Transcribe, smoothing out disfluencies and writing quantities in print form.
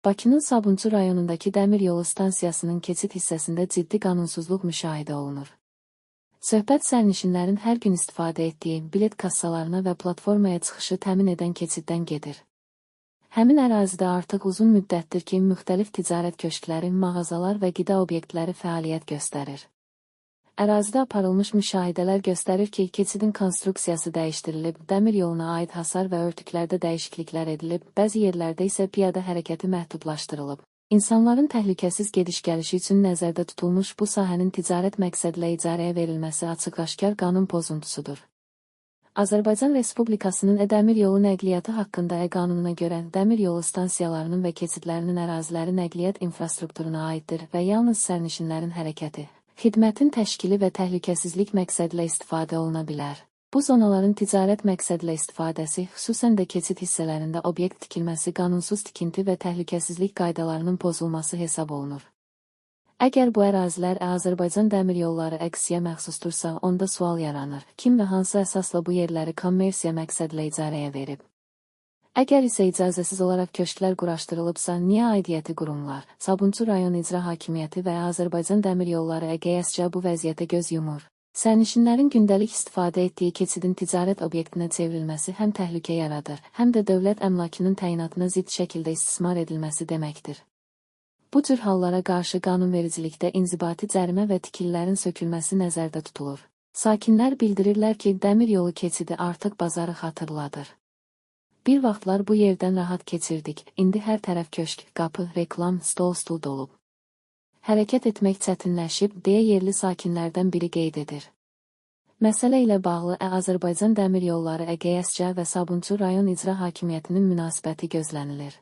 Bakının Sabunçu rayonundakı dəmir yolu stansiyasının keçid hissəsində ciddi qanunsuzluq müşahidə olunur. Söhbət sərnişinlərin hər gün istifadə etdiyi bilet kassalarına və platformaya çıxışı təmin edən keçiddən gedir. Həmin ərazidə artıq uzun müddətdir ki, müxtəlif ticarət köşkləri, mağazalar və qida obyektləri fəaliyyət göstərir. Ərazidə aparılmış müşahidələr göstərir ki, keçidin konstruksiyası dəyişdirilib, dəmir yoluna aid hasar və örtüklərdə dəyişikliklər edilib, bəzi yerlərdə isə piyada hərəkəti məhdudlaşdırılıb. İnsanların təhlükəsiz gediş-gəlişi üçün nəzərdə tutulmuş bu sahənin ticarət məqsədlə icarəyə verilməsi açıq-aşkar qanun pozuntusudur. Azərbaycan Respublikasının dəmir yolu nəqliyyatı haqqında qanununa görə dəmir yolu stansiyalarının və keçidlərinin əraziləri nəqliyyat infrastrukturuna aiddir və yalnız sərnişinlərin hərəkəti, xidmətin təşkili və təhlükəsizlik məqsədlə istifadə oluna bilər. Bu zonaların ticarət məqsədlə istifadəsi, xüsusən də keçid hissələrində obyekt tikilməsi qanunsuz tikinti və təhlükəsizlik qaydalarının pozulması hesab olunur. Əgər bu ərazilər Azərbaycan dəmir yolları əqsiyə məxsusdursa, onda sual yaranır. Kim və hansı əsasla bu yerləri kommersiya məqsədlə icarəyə verib? Əgər isə icazəsiz olaraq köşklər quraşdırılıbsa, niyə aidiyyəti qurumlar, Sabunçu rayon İcra Hakimiyyəti və Azərbaycan dəmir yolları EGSC bu vəziyyətə göz yumur? Sərnişinlərin gündəlik istifadə etdiyi keçidin ticarət obyektinə çevrilməsi həm təhlükə yaradır, həm də dövlət əmlakının təyinatına zidd şəkildə istismar edilməsi deməkdir. Bu cür hallara qarşı qanunvericilikdə inzibati cərimə və tikililərin sökülməsi nəzərdə tutulur. Sakinlər bildirirlər ki, dəmir yolu keçidi artıq bazarı xatırladır. Bir vaxtlar bu yerdən rahat keçirdik, indi hər tərəf köşk, qapı, reklam, stol dolub. Hərəkət etmək çətinləşib, deyə yerli sakinlərdən biri qeyd edir. Məsələ ilə bağlı Azərbaycan Dəmir Yolları EGSC və Sabunçu rayon İcra Hakimiyyətinin münasibəti gözlənilir.